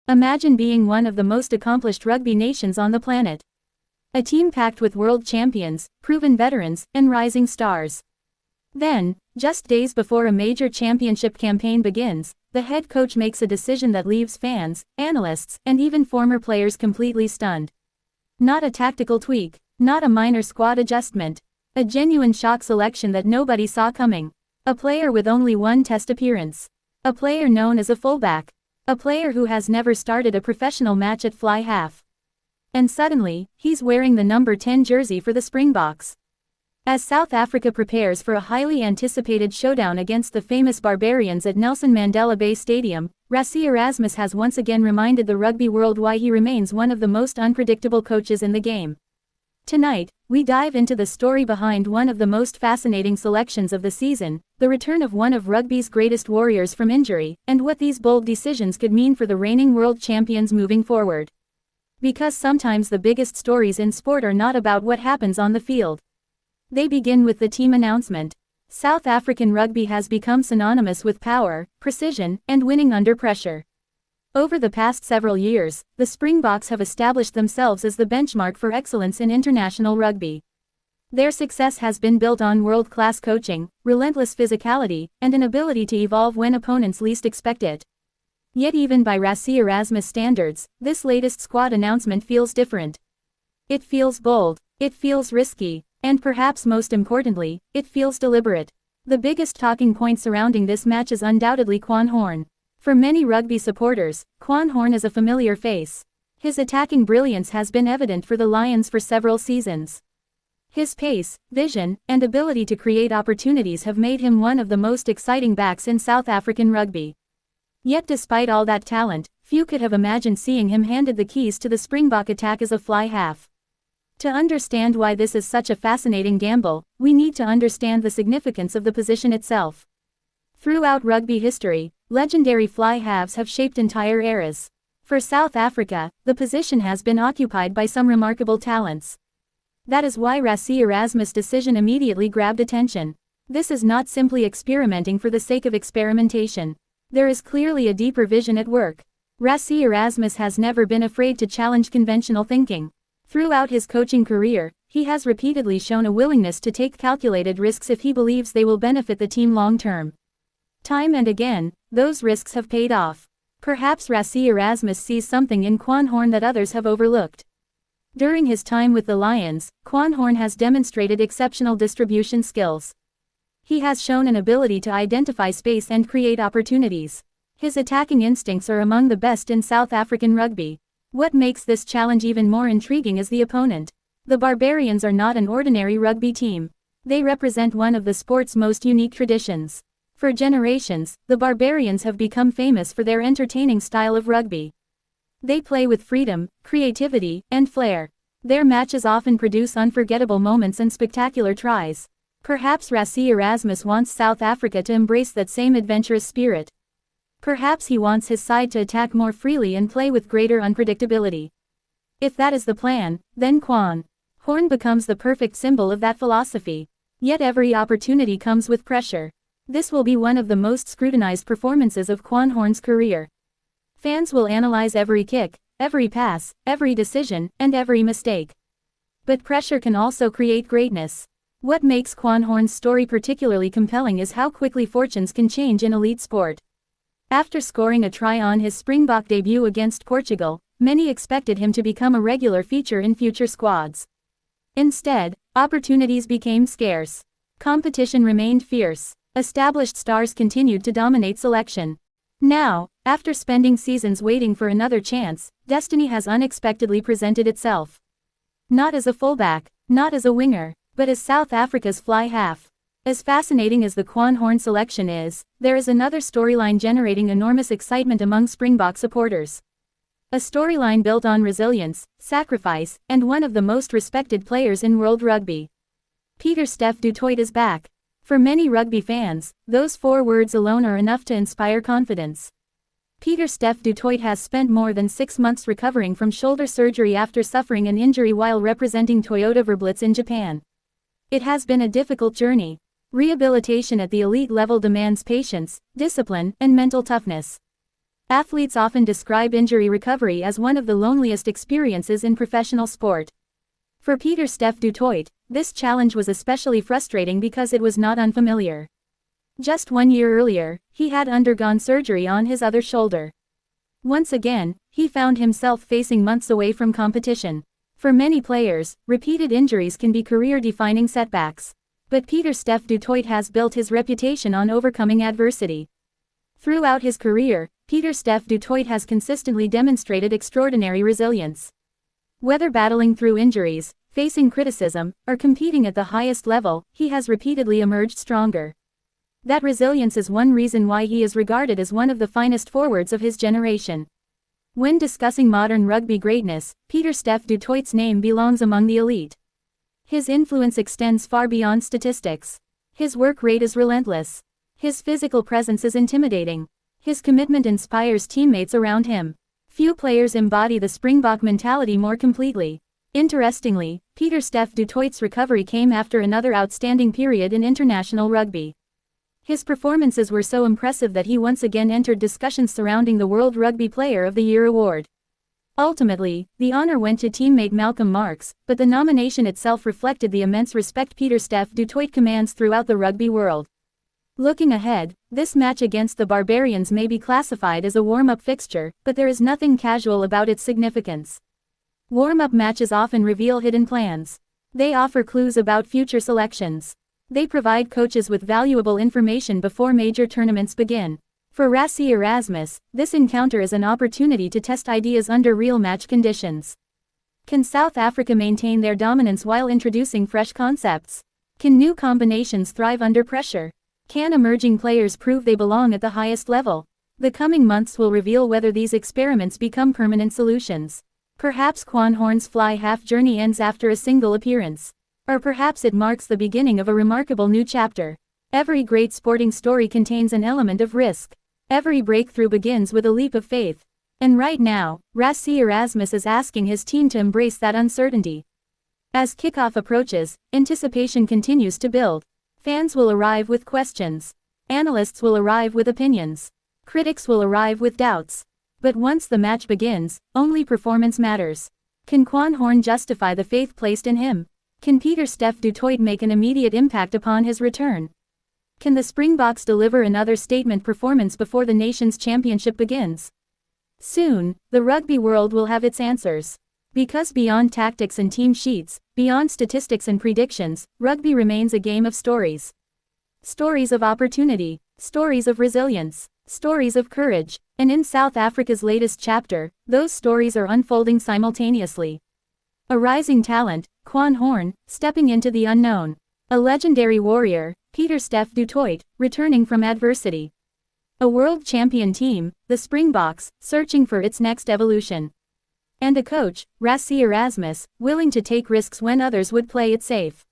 Imagine being one of the most accomplished rugby nations on the planet. A team packed with world champions, proven veterans, and rising stars. Then, just days before a major championship campaign begins, the head coach makes a decision that leaves fans, analysts, and even former players completely stunned. Not a tactical tweak, not a minor squad adjustment. A genuine shock selection that nobody saw coming. A player with only one test appearance. A player known as a fullback. A player who has never started a professional match at fly half. And suddenly, he's wearing the number 10 jersey for the Springboks. As South Africa prepares for a highly anticipated showdown against the famous Barbarians at Nelson Mandela Bay Stadium, Rassie Erasmus has once again reminded the rugby world why he remains one of the most unpredictable coaches in the game. Tonight, we dive into the story behind one of the most fascinating selections of the season, the return of one of rugby's greatest warriors from injury, and what these bold decisions could mean for the reigning world champions moving forward. Because sometimes the biggest stories in sport are not about what happens on the field. They begin with the team announcement. South African rugby has become synonymous with power, precision, and winning under pressure. Over the past several years, the Springboks have established themselves as the benchmark for excellence in international rugby. Their success has been built on world-class coaching, relentless physicality, and an ability to evolve when opponents least expect it. Yet even by Rassie Erasmus standards, this latest squad announcement feels different. It feels bold, it feels risky, and perhaps most importantly, it feels deliberate. The biggest talking point surrounding this match is undoubtedly Quan Horn. For many rugby supporters, Quan Horn is a familiar face. His attacking brilliance has been evident for the Lions for several seasons. His pace, vision, and ability to create opportunities have made him one of the most exciting backs in South African rugby. Yet despite all that talent, few could have imagined seeing him handed the keys to the Springbok attack as a fly half. To understand why this is such a fascinating gamble, we need to understand the significance of the position itself. Throughout rugby history, legendary fly halves have shaped entire eras. For South Africa, the position has been occupied by some remarkable talents. That is why Rassie Erasmus' decision immediately grabbed attention. This is not simply experimenting for the sake of experimentation. There is clearly a deeper vision at work. Rassie Erasmus has never been afraid to challenge conventional thinking. Throughout his coaching career, he has repeatedly shown a willingness to take calculated risks if he believes they will benefit the team long-term. Time and again, those risks have paid off. Perhaps Rassie Erasmus sees something in Quan Horn that others have overlooked. During his time with the Lions, Quan Horn has demonstrated exceptional distribution skills. He has shown an ability to identify space and create opportunities. His attacking instincts are among the best in South African rugby. What makes this challenge even more intriguing is the opponent. The Barbarians are not an ordinary rugby team. They represent one of the sport's most unique traditions. For generations, the Barbarians have become famous for their entertaining style of rugby. They play with freedom, creativity, and flair. Their matches often produce unforgettable moments and spectacular tries. Perhaps Rassie Erasmus wants South Africa to embrace that same adventurous spirit. Perhaps he wants his side to attack more freely and play with greater unpredictability. If that is the plan, then Quan Horn becomes the perfect symbol of that philosophy. Yet every opportunity comes with pressure. This will be one of the most scrutinized performances of Quan Horn's career. Fans will analyze every kick, every pass, every decision, and every mistake. But pressure can also create greatness. What makes Quan Horn's story particularly compelling is how quickly fortunes can change in elite sport. After scoring a try on his Springbok debut against Portugal, many expected him to become a regular feature in future squads. Instead, opportunities became scarce. Competition remained fierce. Established stars continued to dominate selection. Now, after spending seasons waiting for another chance, destiny has unexpectedly presented itself. Not as a fullback, not as a winger, but as South Africa's fly half. As fascinating as the Quan Horn selection is, there is another storyline generating enormous excitement among Springbok supporters. A storyline built on resilience, sacrifice, and one of the most respected players in world rugby. Pieter-Steph du Toit is back. For many rugby fans, those 4 words alone are enough to inspire confidence. Pieter-Steph du Toit has spent more than 6 months recovering from shoulder surgery after suffering an injury while representing Toyota Verblitz in Japan. It has been a difficult journey. Rehabilitation at the elite level demands patience, discipline, and mental toughness. Athletes often describe injury recovery as one of the loneliest experiences in professional sport. For Pieter-Steph du Toit, this challenge was especially frustrating because it was not unfamiliar. Just 1 year earlier, he had undergone surgery on his other shoulder. Once again, he found himself facing months away from competition. For many players, repeated injuries can be career-defining setbacks. But Pieter-Steph du Toit has built his reputation on overcoming adversity. Throughout his career, Pieter-Steph du Toit has consistently demonstrated extraordinary resilience. Whether battling through injuries, facing criticism, or competing at the highest level, he has repeatedly emerged stronger. That resilience is one reason why he is regarded as one of the finest forwards of his generation. When discussing modern rugby greatness, Pieter-Steph du Toit's name belongs among the elite. His influence extends far beyond statistics. His work rate is relentless. His physical presence is intimidating. His commitment inspires teammates around him. Few players embody the Springbok mentality more completely. Interestingly, Pieter-Steph du Toit's recovery came after another outstanding period in international rugby. His performances were so impressive that he once again entered discussions surrounding the World Rugby Player of the Year award. Ultimately, the honor went to teammate Malcolm Marx, but the nomination itself reflected the immense respect Pieter-Steph du Toit commands throughout the rugby world. Looking ahead, this match against the Barbarians may be classified as a warm-up fixture, but there is nothing casual about its significance. Warm-up matches often reveal hidden plans. They offer clues about future selections. They provide coaches with valuable information before major tournaments begin. For Rassie Erasmus, this encounter is an opportunity to test ideas under real match conditions. Can South Africa maintain their dominance while introducing fresh concepts? Can new combinations thrive under pressure? Can emerging players prove they belong at the highest level? The coming months will reveal whether these experiments become permanent solutions. Perhaps Quan Horn's fly-half journey ends after a single appearance. Or perhaps it marks the beginning of a remarkable new chapter. Every great sporting story contains an element of risk. Every breakthrough begins with a leap of faith. And right now, Rassie Erasmus is asking his team to embrace that uncertainty. As kickoff approaches, anticipation continues to build. Fans will arrive with questions. Analysts will arrive with opinions. Critics will arrive with doubts. But once the match begins, only performance matters. Can Quan Horn justify the faith placed in him? Can Pieter-Steph du Toit make an immediate impact upon his return? Can the Springboks deliver another statement performance before the nation's championship begins? Soon, the rugby world will have its answers. Because beyond tactics and team sheets, beyond statistics and predictions, rugby remains a game of stories. Stories of opportunity, stories of resilience, stories of courage, and in South Africa's latest chapter, those stories are unfolding simultaneously. A rising talent, Quan Horn, stepping into the unknown. A legendary warrior, Pieter-Steph du Toit, returning from adversity. A world champion team, the Springboks, searching for its next evolution. And a coach, Rassie Erasmus, willing to take risks when others would play it safe.